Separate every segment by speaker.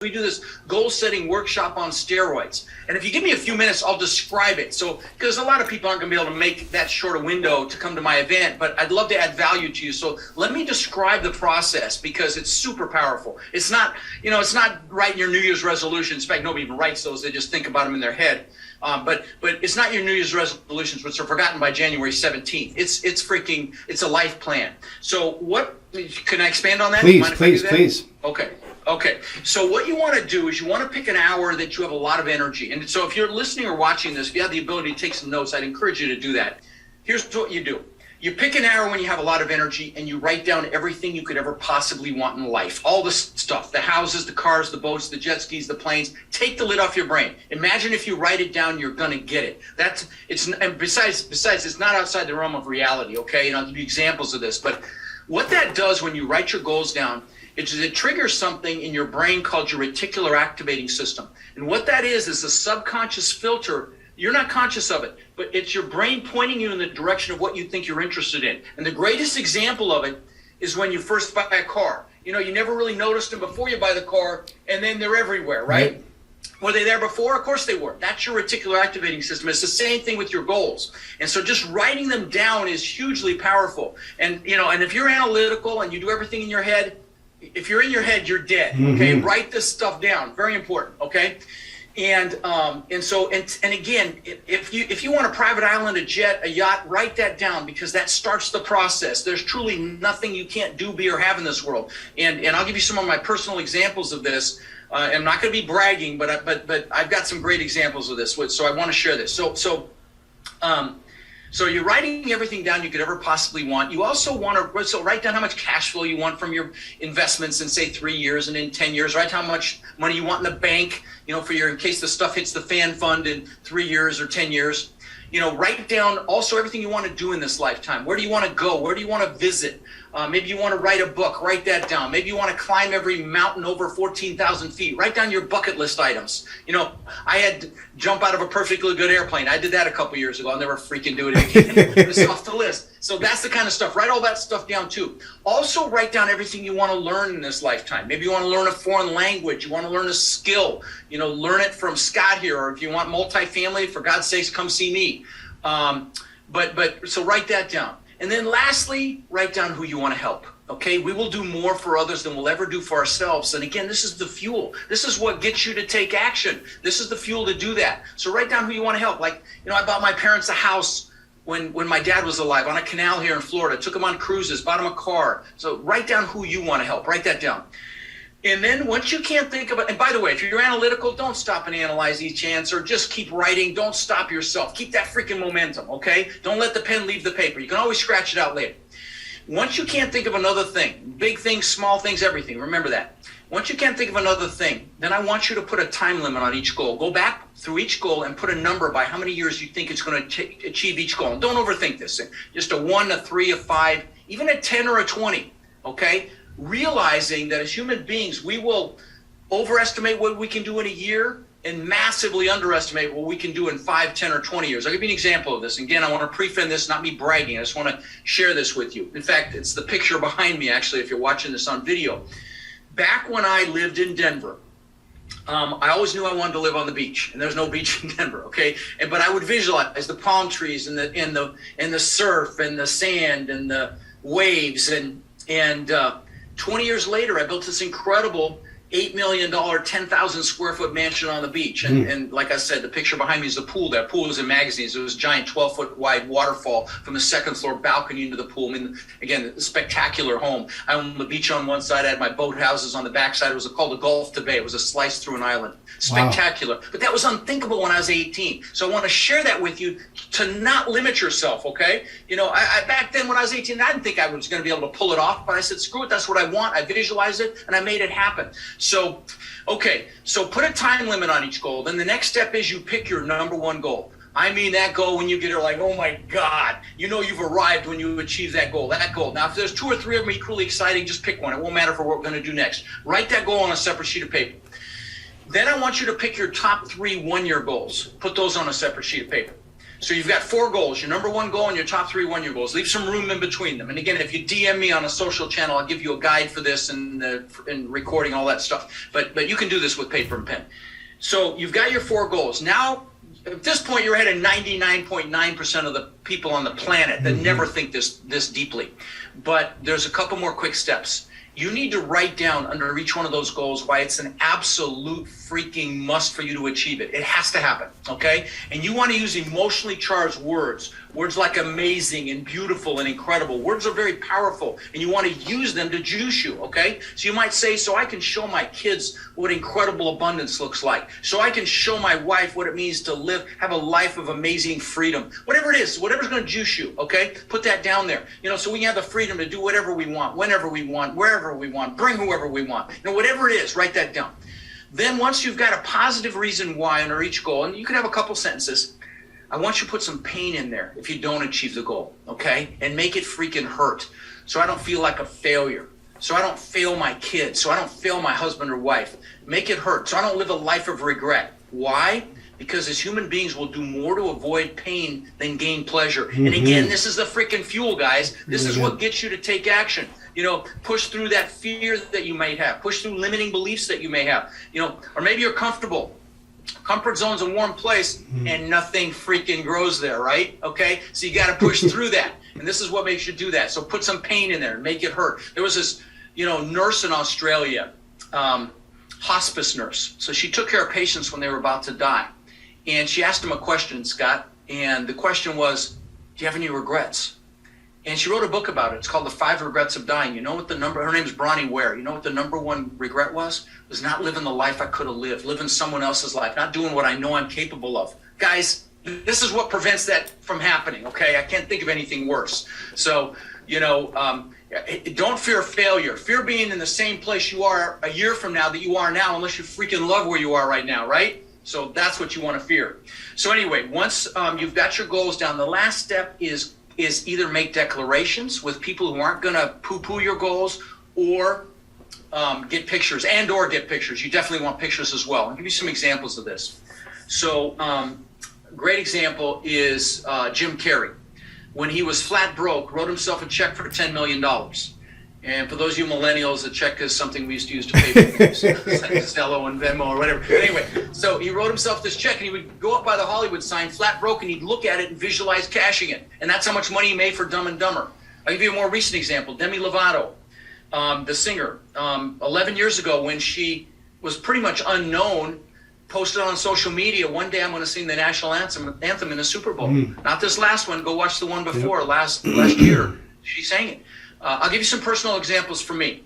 Speaker 1: We do this goal-setting workshop on steroids. And if you give me a few minutes, I'll describe it. So, because a lot of people aren't going to be able to make that short a window to come to my event, but I'd love to add value to you. So let me describe the process because it's super powerful. It's not, it's not writing your New Year's resolutions. In fact, nobody even writes those. They just think about them in their head. But it's not your New Year's resolutions, which are forgotten by January 17th. It's a life plan. So can I expand on that?
Speaker 2: Please.
Speaker 1: Okay. So what you want to do is you want to pick an hour that you have a lot of energy. And so if you're listening or watching this, if you have the ability to take some notes, I'd encourage you to do that. Here's what you do. You pick an hour when you have a lot of energy and you write down everything you could ever possibly want in life. All the stuff, the houses, the cars, the boats, the jet skis, the planes. Take the lid off your brain. Imagine if you write it down, you're going to get it. And besides, it's not outside the realm of reality, okay? And I'll give you examples of this. But what that does when you write your goals down, it triggers something in your brain called your reticular activating system. And what that is a subconscious filter. You're not conscious of it, but it's your brain pointing you in the direction of what you think you're interested in. And the greatest example of it is when you first buy a car. You never really noticed them before you buy the car, and then they're everywhere, right? Mm-hmm. Were they there before? Of course they were. That's your reticular activating system. It's the same thing with your goals. And so just writing them down is hugely powerful. And, and if you're analytical and you do everything in your head, if you're in your head, you're dead. Okay, mm-hmm. Write this stuff down. Very important. Okay, and again, if you want a private island, a jet, a yacht, write that down because that starts the process. There's truly nothing you can't do, be, or have in this world. And I'll give you some of my personal examples of this. I'm not going to be bragging, but I've got some great examples of this. So I want to share this. So you're writing everything down you could ever possibly want. You also want to write down how much cash flow you want from your investments in, say, 3 years and in 10 years. Write how much money you want in the bank, in case the stuff hits the fan fund in 3 years or 10 years. Write down also everything you want to do in this lifetime. Where do you want to go? Where do you want to visit? Maybe you want to write a book. Write that down. Maybe you want to climb every mountain over 14,000 feet. Write down your bucket list items. I had to jump out of a perfectly good airplane. I did that a couple years ago. I'll never freaking do it again. It's off the list. So that's the kind of stuff. Write all that stuff down too. Also write down everything you want to learn in this lifetime. Maybe you want to learn a foreign language. You want to learn a skill. Learn it from Scott here. Or if you want multifamily, for God's sakes, come see me. So write that down. And then lastly, write down who you want to help. Okay, we will do more for others than we'll ever do for ourselves. And again, this is the fuel. This is what gets you to take action. This is the fuel to do that. So write down who you want to help. Like, I bought my parents a house when my dad was alive on a canal here in Florida. Took them on cruises, bought them a car. So write down who you want to help. Write that down. And then once you can't think of it, and by the way, if you're analytical, don't stop and analyze each answer. Just keep writing. Don't stop yourself. Keep that freaking momentum, okay? Don't let the pen leave the paper. You can always scratch it out later. Once you can't think of another thing, big things, small things, everything, remember that. Once you can't think of another thing, then I want you to put a time limit on each goal. Go back through each goal and put a number by how many years you think it's going to achieve each goal. And don't overthink this thing. Just a 1, a 3, a 5, even a 10 or a 20, okay? Realizing that as human beings, we will overestimate what we can do in a year and massively underestimate what we can do in 5, 10, or 20 years. I'll give you an example of this. Again, I want to prefend this, not me bragging. I just want to share this with you. In fact, it's the picture behind me, actually, if you're watching this on video. Back when I lived in Denver, I always knew I wanted to live on the beach, and there's no beach in Denver, okay? But I would visualize the palm trees and the surf and the sand and the waves and 20 years later, I built this incredible $8 million, 10,000 square foot mansion on the beach. And like I said, the picture behind me is the pool. That pool was in magazines. It was a giant 12-foot wide waterfall from the second floor balcony into the pool. I mean, again, a spectacular home. I owned the beach on one side. I had my boat houses on the backside. It was called the Gulf to Bay. It was a slice through an island. Spectacular. Wow. But that was unthinkable when I was 18. So I want to share that with you to not limit yourself, okay? I back then when I was 18, I didn't think I was going to be able to pull it off. But I said, screw it. That's what I want. I visualized it, and I made it happen. So put a time limit on each goal. Then the next step is you pick your number one goal. I mean that goal when you get it like, oh my God, you've arrived when you achieve that goal. Now, if there's 2 or 3 of them equally exciting, just pick one. It won't matter for what we're going to do next. Write that goal on a separate sheet of paper. Then I want you to pick your top 3 one-year goals. Put those on a separate sheet of paper. So you've got 4 goals, your number 1 goal and your top 3 1-year goals. Leave some room in between them. And again, if you DM me on a social channel, I'll give you a guide for this and recording all that stuff. But you can do this with paper and pen. So you've got your 4 goals. Now, at this point, you're ahead of 99.9% of the people on the planet that never think this deeply. But there's a couple more quick steps. You need to write down under each one of those goals why it's an absolute freaking must for you to achieve it. It has to happen, okay? And you want to use emotionally charged words. Words like amazing and beautiful and incredible. Words are very powerful, and you want to use them to juice you, okay? So you might say, so I can show my kids what incredible abundance looks like. So I can show my wife what it means to have a life of amazing freedom. Whatever it is, whatever's going to juice you, okay? Put that down there. So we have the freedom to do whatever we want, whenever we want, wherever we want, bring whoever we want. Whatever it is, write that down. Then once you've got a positive reason why under each goal, and you can have a couple sentences, I want you to put some pain in there if you don't achieve the goal, okay? And make it freaking hurt so I don't feel like a failure, so I don't fail my kids, so I don't fail my husband or wife. Make it hurt so I don't live a life of regret. Why? Because as human beings, we'll do more to avoid pain than gain pleasure. And again, this is the freaking fuel, guys. This is what gets you to take action. Push through that fear that you might have. Push through limiting beliefs that you may have. Or maybe you're comfortable. Comfort zone's a warm place and nothing freaking grows there, right? Okay? So you got to push through that. And this is what makes you do that. So put some pain in there and make it hurt. There was this, nurse in Australia, hospice nurse. So she took care of patients when they were about to die. And she asked him a question, Scott. And the question was, do you have any regrets? And she wrote a book about it. It's called The 5 Regrets of Dying. You know what her name is Bronnie Ware. You know what the number 1 regret was? It was not living the life I could have lived, living someone else's life, not doing what I know I'm capable of. Guys, this is what prevents that from happening, okay? I can't think of anything worse. So, don't fear failure. Fear being in the same place you are a year from now that you are now, unless you freaking love where you are right now, right? So that's what you want to fear. So anyway, once you've got your goals down, the last step is either make declarations with people who aren't going to poo-poo your goals, or get pictures. You definitely want pictures as well. I'll give you some examples of this. So great example is Jim Carrey. When he was flat broke, wrote himself a check for $10 million. And for those of you millennials, a check is something we used to use to pay for things, like Zello and Venmo or whatever. But anyway, so he wrote himself this check, and he would go up by the Hollywood sign, flat broke, and he'd look at it and visualize cashing it. And that's how much money he made for Dumb and Dumber. I'll give you a more recent example. Demi Lovato, the singer, 11 years ago when she was pretty much unknown, posted on social media, one day I'm going to sing the national anthem in the Super Bowl. Not this last one. Go watch the one before, last year. She sang it. I'll give you some personal examples from me.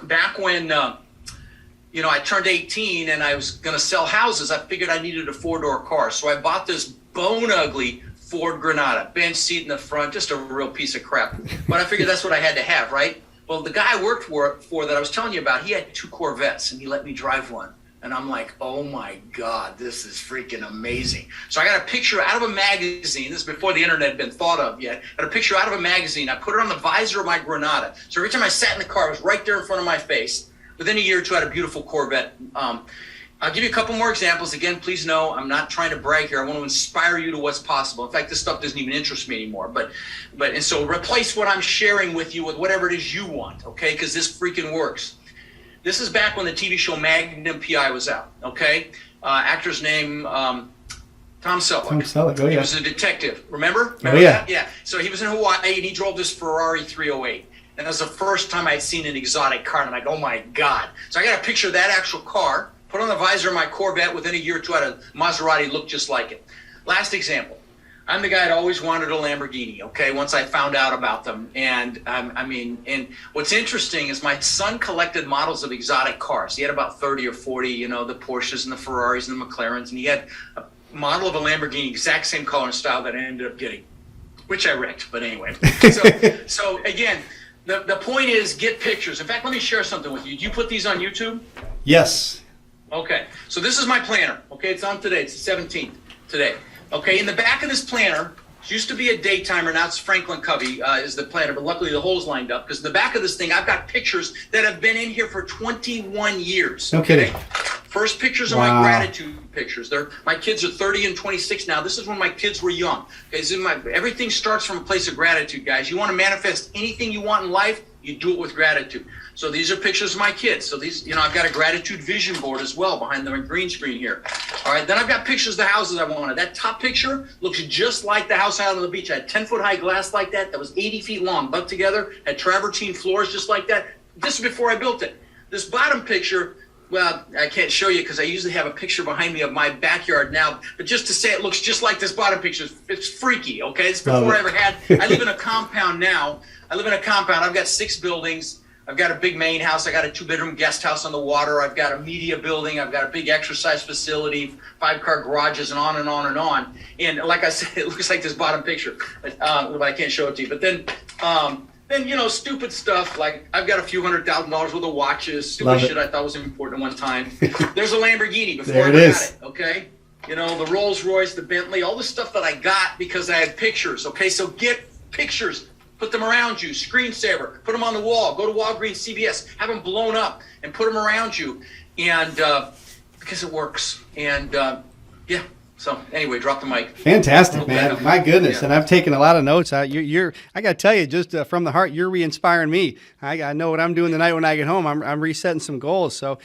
Speaker 1: Back when, I turned 18 and I was going to sell houses, I figured I needed a 4-door car. So I bought this bone ugly Ford Granada, bench seat in the front, just a real piece of crap. But I figured that's what I had to have, right? Well, the guy I worked for that I was telling you about, he had 2 Corvettes and he let me drive one. And I'm like, oh my God, this is freaking amazing. So I got a picture out of a magazine. This is before the internet had been thought of yet. I got a picture out of a magazine. I put it on the visor of my Granada. So every time I sat in the car, it was right there in front of my face. Within a year or two, I had a beautiful Corvette. I'll give you a couple more examples. Again, please know I'm not trying to brag here. I want to inspire you to what's possible. In fact, this stuff doesn't even interest me anymore. And so replace what I'm sharing with you with whatever it is you want, okay? Because this freaking works. This is back when the TV show Magnum PI was out, okay? Actor's name, Tom Selleck.
Speaker 2: Tom Selleck, oh yeah.
Speaker 1: He was a detective, remember
Speaker 2: Oh yeah.
Speaker 1: that? Yeah. So he was in Hawaii and he drove this Ferrari 308. And that was the first time I'd seen an exotic car. And I'm like, oh my God. So I got a picture of that actual car, put on the visor of my Corvette. Within a year or two, I had a Maserati look just like it. Last example. I'm the guy that always wanted a Lamborghini, okay, once I found out about them. And and what's interesting is my son collected models of exotic cars. He had about 30 or 40, the Porsches and the Ferraris and the McLarens. And he had a model of a Lamborghini, exact same color and style that I ended up getting, which I wrecked, but anyway. So again, the point is get pictures. In fact, let me share something with you. Do you put these on YouTube?
Speaker 2: Yes.
Speaker 1: Okay, so this is my planner. Okay, it's on today. It's the 17th today. Okay, in the back of this planner, it used to be a daytimer, now it's Franklin Covey is the planner, but luckily the hole's lined up, because in the back of this thing, I've got pictures that have been in here for 21 years.
Speaker 2: No kidding.
Speaker 1: First pictures are my gratitude pictures. My kids are 30 and 26 now. This is when my kids were young. Okay, everything starts from a place of gratitude, guys. You want to manifest anything you want in life, you do it with gratitude. So these are pictures of my kids. So these, I've got a gratitude vision board as well behind the green screen here. All right, then I've got pictures of the houses I wanted. That top picture looks just like the house out on the beach. I had 10-foot high glass like that was 80 feet long, butt together, had travertine floors just like that. This is before I built it. This bottom picture, well, I can't show you because I usually have a picture behind me of my backyard now, but just to say it looks just like this bottom picture, it's freaky, okay? It's before I ever had, I live in a compound now. I've got 6 buildings. I've got a big main house. I got a 2-bedroom guest house on the water. I've got a media building. I've got a big exercise facility, 5-car garages, and on and on and on. And like I said, it looks like this bottom picture, but I can't show it to you. But then stupid stuff like I've got a few $100,000 worth of watches, stupid shit I thought was important at one time. There's a Lamborghini before I got it, okay? The Rolls Royce, the Bentley, all the stuff that I got because I had pictures, okay? So get pictures. Put them around you, screensaver, put them on the wall, go to Walgreens, CVS, have them blown up and put them around you. And because it works. And so anyway, drop the mic.
Speaker 2: Fantastic, man. My goodness. Yeah. And I've taken a lot of notes. I got to tell you, just from the heart, you're re-inspiring me. I know what I'm doing tonight when I get home. I'm resetting some goals. So